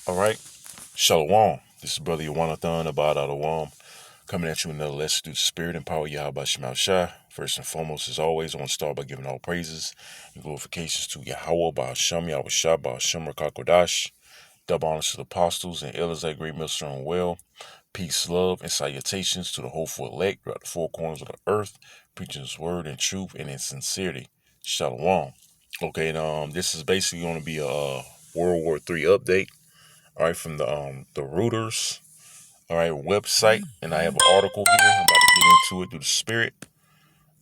All right. Shalom. This is Brother Yawanathan about Adawam, coming at you with another lesson through the Spirit and power Yahweh Shemal Shah. First and foremost, as always, I want to start by giving all praises and glorifications to Yahweh, Ba'ashem, Yahweh Shah, Ba'ashem, Rakakodash. Double honors to the apostles and elders that great millstone well. Peace, love, and salutations to the hopeful elect throughout the four corners of the earth, preaching His word in truth and in sincerity. Shalom. Okay, and this is basically going to be a World War III update. All right, from the Reuters, all right, website, and I have an article here. I'm about to get into it through the Spirit.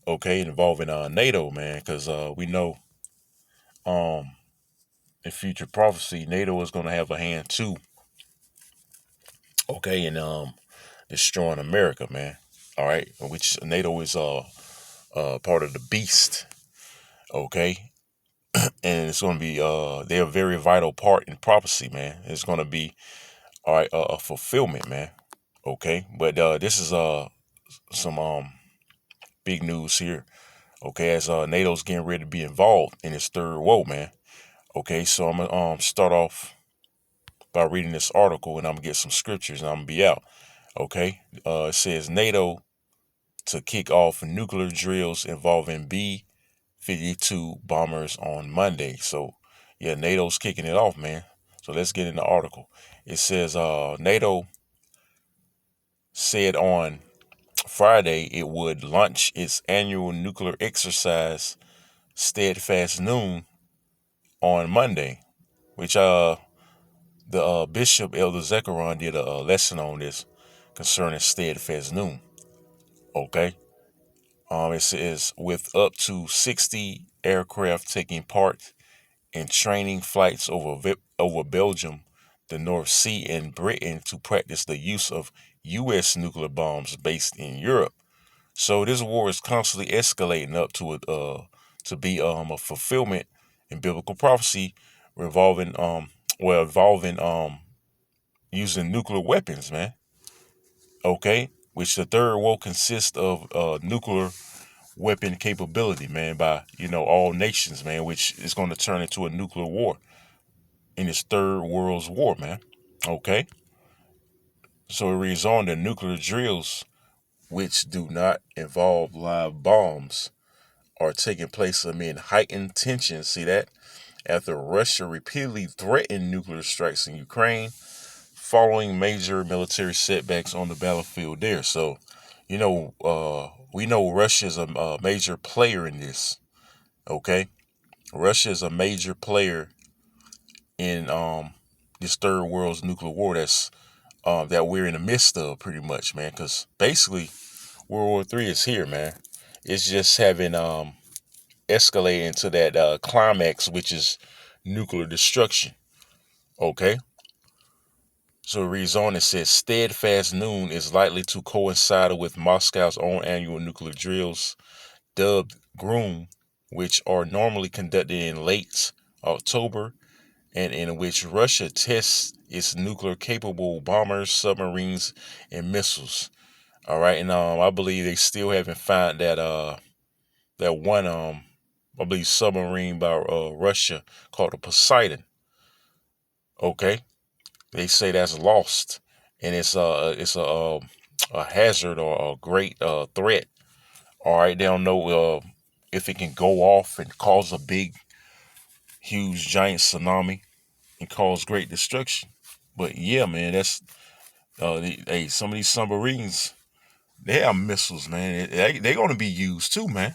Okay, involving NATO, man, because we know in future prophecy, NATO is going to have a hand too. Okay, and destroying America, man. All right, which NATO is part of the beast. Okay, and it's going to be they're a very vital part in prophecy, man. It's going to be all right a fulfillment, man. Okay, but this is some big news here. Okay, as NATO's getting ready to be involved in its third war, man. Okay, so I'm gonna start off by reading this article, and I'm gonna get some scriptures, and I'm gonna be out. Okay, it says NATO to kick off nuclear drills involving B-52 bombers on Monday. So yeah, NATO's kicking it off, man. So let's get in the article. It says NATO said on Friday it would launch its annual nuclear exercise Steadfast Noon on Monday, which the Bishop Elder Zechariah did a lesson on this concerning Steadfast Noon. Okay, it says with up to 60 aircraft taking part in training flights over Belgium, the North Sea, and Britain to practice the use of U.S. nuclear bombs based in Europe. So this war is constantly escalating up to be a fulfillment in biblical prophecy revolving involving using nuclear weapons, man. Okay, which the third war consists of nuclear weapon capability, man, by all nations, man, which is going to turn into a nuclear war in its third world's war, man. Okay, so it reads on the nuclear drills, which do not involve live bombs, are taking place amid heightened tension. See that? After Russia repeatedly threatened nuclear strikes in Ukraine, following major military setbacks on the battlefield there. So, we know Russia is a major player in this. Okay, Russia is a major player in this third world's nuclear war that we're in the midst of, pretty much, man. Because basically, World War III is here, man. It's just having escalated into that climax, which is nuclear destruction. Okay. So it reads on, it says Steadfast Noon is likely to coincide with Moscow's own annual nuclear drills, dubbed Groom, which are normally conducted in late October, and in which Russia tests its nuclear-capable bombers, submarines, and missiles. All right, and I believe they still haven't found that one I believe submarine by Russia called the Poseidon. Okay, they say that's lost, and it's a hazard or a great threat. All right, they don't know if it can go off and cause a big, huge, giant tsunami and cause great destruction. But yeah, man, that's some of these submarines, they have missiles, man. They're going to be used too, man.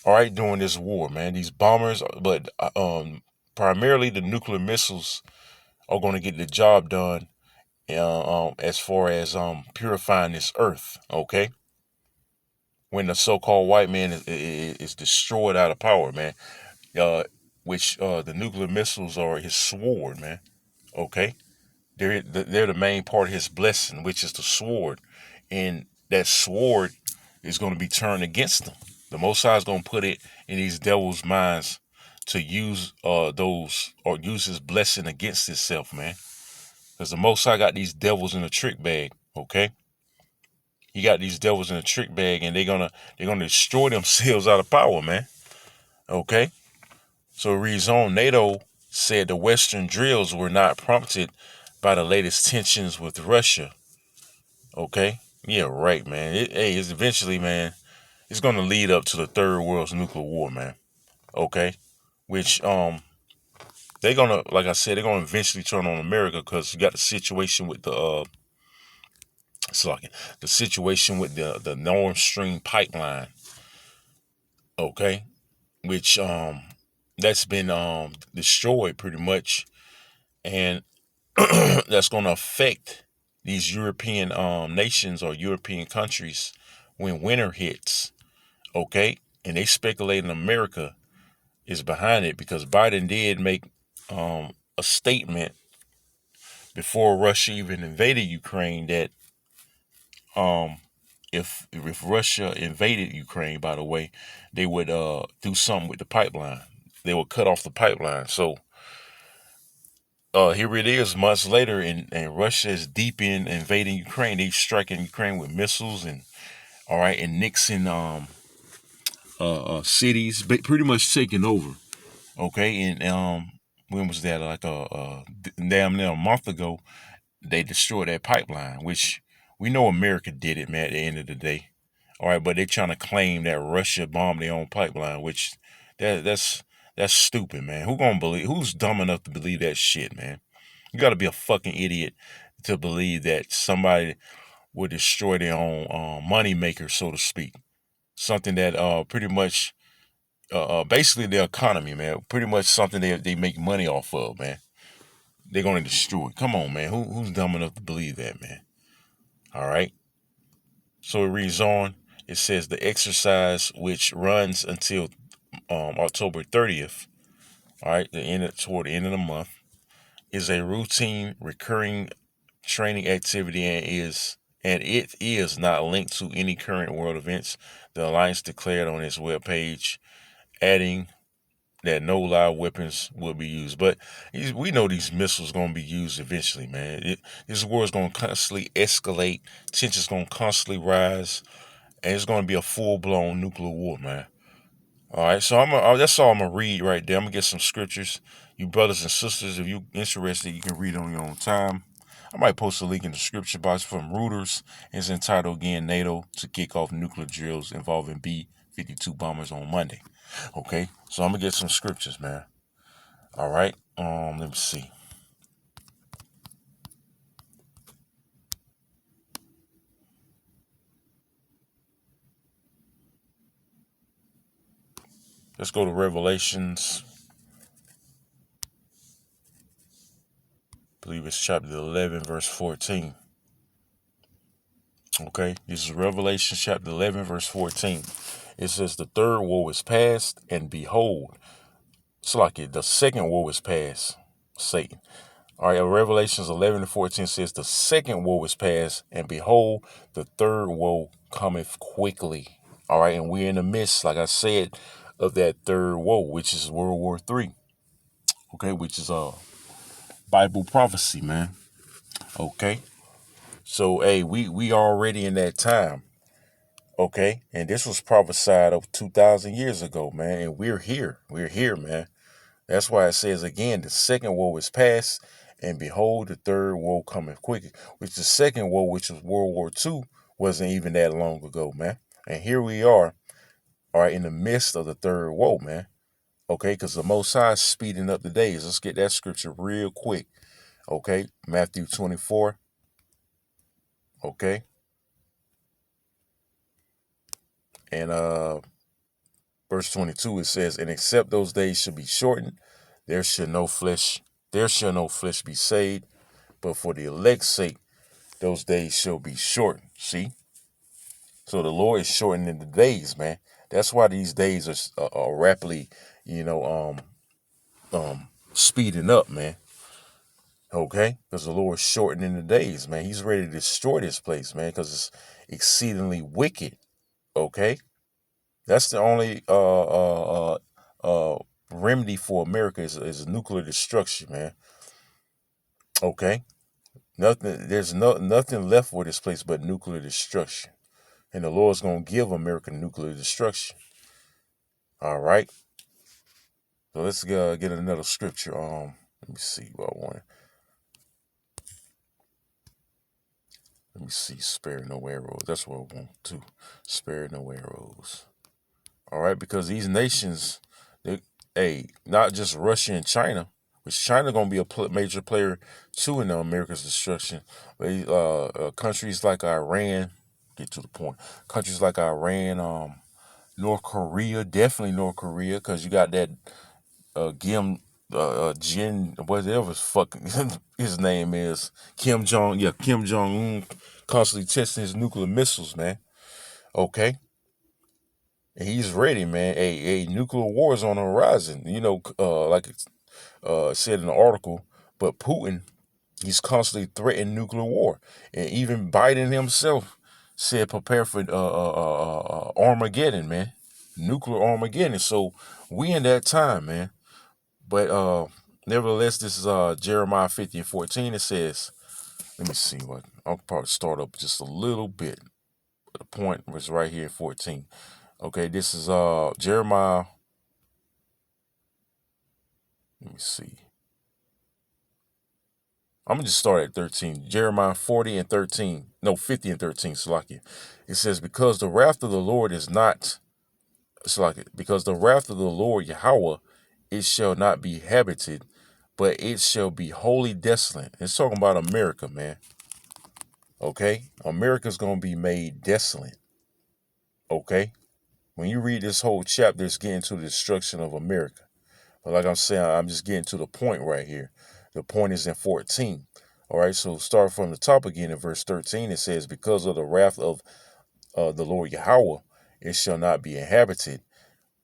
All right, during this war, man, these bombers, but primarily the nuclear missiles are going to get the job done as far as purifying this earth. Okay, when the so-called white man is destroyed out of power, man, uh, which the nuclear missiles are his sword, man. Okay, they're the main part of his blessing, which is the sword, and that sword is going to be turned against them. The Most High is going to put it in these devils' minds to use those or use his blessing against itself, man. Because the Most High got these devils in a trick bag. Okay, he got these devils in a trick bag, and they're gonna destroy themselves out of power, man. Okay, so it reads on NATO said the Western drills were not prompted by the latest tensions with Russia. Okay? Yeah, right, man. It's eventually, man, it's going to lead up to the third world's nuclear war, man. Okay? Which, they're going to, like I said, they're going to eventually turn on America because you got the situation with the situation with the Nord Stream pipeline. Okay? Which, that's been, destroyed pretty much. And that's going to affect these European nations or European countries when winter hits. Okay, and they speculate in America is behind it because Biden did make a statement before Russia even invaded Ukraine that um, if Russia invaded Ukraine, by the way, they would do something with the pipeline. They would cut off the pipeline. So here it is, months later, and Russia is deep in invading Ukraine. They striking Ukraine with missiles and all right, and Nixon cities, pretty much taking over. Okay, and when was that? Like damn near a month ago, they destroyed that pipeline, which we know America did it, man. At the end of the day, all right, but they're trying to claim that Russia bombed their own pipeline, which that's stupid, man. Who gonna believe? Who's dumb enough to believe that shit, man? You got to be a fucking idiot to believe that somebody would destroy their own money maker, so to speak. Something that pretty much basically their economy, man. Pretty much something they make money off of, man. They're gonna destroy it. Come on, man. Who's dumb enough to believe that, man? All right. So it reads on. It says the exercise, which runs until October 30th, all right, toward the end of the month, is a routine, recurring training activity and it is not linked to any current world events. The alliance declared on its webpage, adding that no live weapons will be used. But we know these missiles going to be used eventually, man. This war is going to constantly escalate. Tensions going to constantly rise. And it's going to be a full-blown nuclear war, man. All right, so that's all I'm going to read right there. I'm going to get some scriptures. You brothers and sisters, if you're interested, you can read on your own time. I might post a link in the description box from Reuters. It's entitled again, NATO to kick off nuclear drills involving B-52 bombers on Monday. Okay, so I'm gonna get some scriptures, man. All right, let me see. Let's go to Revelations. I believe it's chapter 11, verse 14. Okay, this is Revelation chapter 11, verse 14. It says, the third woe is past, and behold, it's like the second woe is past, Satan. All right, Revelations 11 and 14 says, the second woe is past, and behold, the third woe cometh quickly. All right, and we're in the midst, like I said, of that third woe, which is World War III. Okay, which is Bible prophecy, man. Okay, so hey, we already in that time. Okay, and this was prophesied of 2,000 years ago, man, and we're here. We're here, man. That's why it says again, the second woe is past, and behold, the third woe cometh quickly. Which the second woe, which was World War II, wasn't even that long ago, man. And here we are, all right, in the midst of the third woe, man. Okay, because the Most High is speeding up the days. Let's get that scripture real quick. Okay, Matthew 24. Okay, and verse 22, it says, and except those days should be shortened, there shall no flesh be saved, but for the elect's sake, those days shall be shortened. See? So the Lord is shortening the days, man. That's why these days are rapidly, you know, speeding up, man. Okay? Because the Lord is shortening the days, man. He's ready to destroy this place, man, because it's exceedingly wicked. Okay? That's the only remedy for America is nuclear destruction, man. Okay? There's nothing left for this place but nuclear destruction. And the Lord's gonna give America nuclear destruction. All right. So let's get another scripture. Let me see what I want. Let me see. Spare no arrows. That's what I want to. Spare no arrows. All right, because these nations, not just Russia and China, which China gonna be a major player too in America's destruction. But countries like Iran, get to the point. Countries like Iran, North Korea, definitely North Korea, because you got that Jin, whatever his fucking his name is, Kim Jong Un, constantly testing his nuclear missiles, man. Okay, and he's ready, man. A nuclear war is on the horizon. Like it said in the article, but Putin, he's constantly threatening nuclear war, and even Biden himself said prepare for Armageddon, man, nuclear Armageddon. So we in that time, man. But nevertheless, this is Jeremiah 50:14. It says, let me see what I'll probably start up just a little bit. The point was right here, 14. Okay, this is Jeremiah. Let me see. I'm gonna just start at 13. Jeremiah 40 and 13. No, 50 and 13. Salakia. It says, because the wrath of the Lord is not Salakia, because the wrath of the Lord Yahweh, it shall not be habited, but it shall be wholly desolate. It's talking about America, man. Okay? America's gonna be made desolate. Okay? When you read this whole chapter, it's getting to the destruction of America. But like I'm saying, I'm just getting to the point right here. The point is in 14. All right, so start from the top again in verse 13. It says, because of the wrath of the Lord Yahweh, it shall not be inhabited,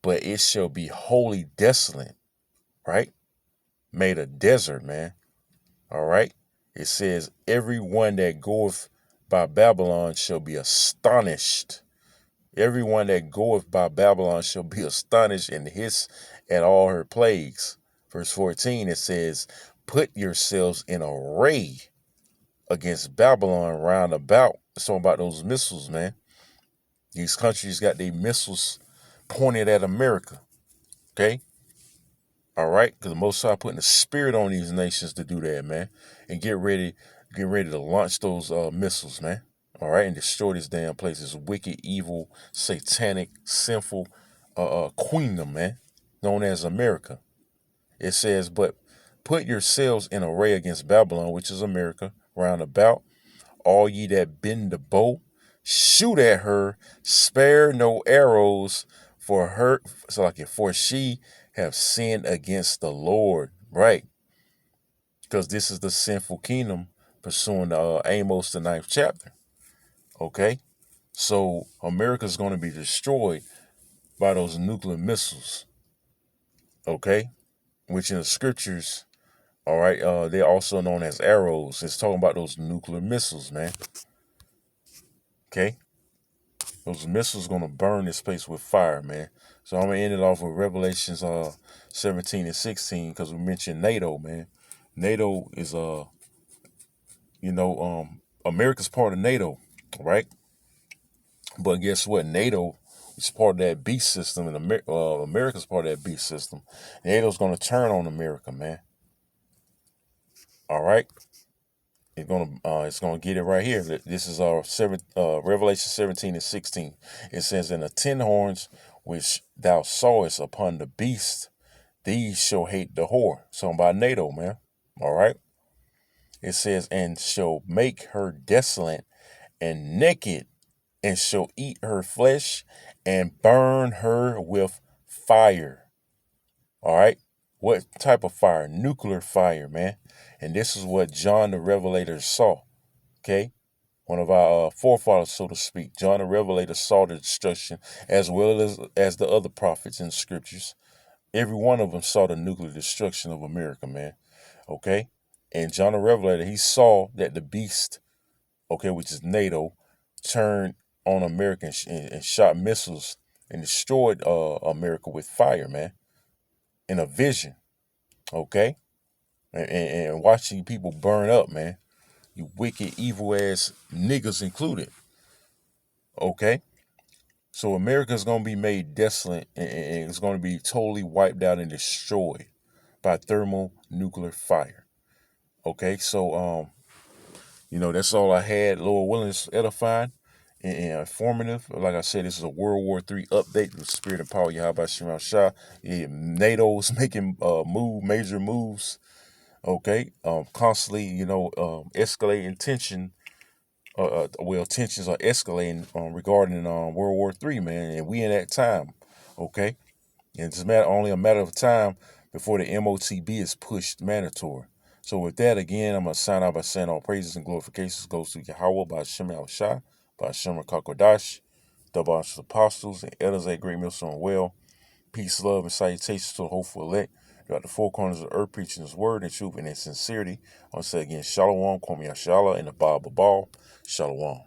but it shall be wholly desolate, right? Made a desert, man. All right. It says, everyone that goeth by Babylon shall be astonished. Everyone that goeth by Babylon shall be astonished and hiss at all her plagues. Verse 14, it says, put yourselves in array against Babylon round about. It's talking about those missiles, man. These countries got their missiles pointed at America. Okay? All right? Because the Most High putting the spirit on these nations to do that, man. And get ready to launch those missiles, man. All right? And destroy this damn place. This wicked, evil, satanic, sinful queendom, man. Known as America. It says, but put yourselves in array against Babylon, which is America, round about. All ye that bend the bow, shoot at her, spare no arrows for her, for she have sinned against the Lord, right? Because this is the sinful kingdom pursuing Amos, the 9th chapter, okay? So America's going to be destroyed by those nuclear missiles, okay? Which in the scriptures, all right, they're also known as arrows. It's talking about those nuclear missiles, man, okay? Those missiles gonna burn this place with fire, man. So I'm gonna end it off with Revelations 17 and 16 because we mentioned NATO, man. NATO is America's part of NATO, right? But guess what? NATO is part of that beast system, and America's part of that beast system. NATO's gonna turn on America, man. All right. It's gonna get it right here. This is Revelation 17 and 16. It says, "And the 10 horns which thou sawest upon the beast, these shall hate the whore." So by NATO, man. All right. It says, "And shall make her desolate and naked, and shall eat her flesh, and burn her with fire." All right. What type of fire? Nuclear fire, man. And this is what John the Revelator saw. Okay. One of our forefathers, so to speak. John the Revelator saw the destruction as well as the other prophets in the scriptures. Every one of them saw the nuclear destruction of America, man. Okay? And John the Revelator, he saw that the beast, okay, which is NATO, turned on America and shot missiles and destroyed America with fire, man, in a vision, okay? And watching people burn up, man. You wicked, evil ass niggas included. Okay? So America is going to be made desolate, and it's going to be totally wiped out and destroyed by thermonuclear fire. Okay, so that's all I had. Lord willing, it's edifying and informative. Like I said, this is a World War III update. The spirit and power Yahweh Shemel Shah. Yeah, NATO is making major moves. Okay, constantly, escalating tension. Tensions are escalating regarding World War III, man, and we in that time. Okay, and it's only a matter of time before the MOTB is pushed mandatory. So with that, again, I'm going to sign out by saying all praises and glorifications goes to Yahweh by Shem Al Shah, by Shem Kakodash, the apostles and elders at Great Millstone Well. Peace, love, and salutations to the hopeful elect throughout the four corners of the earth, preaching his word in truth and in sincerity. I'll say again, Shalom, Kwame Ashala, and the Bob Ball. Shalom.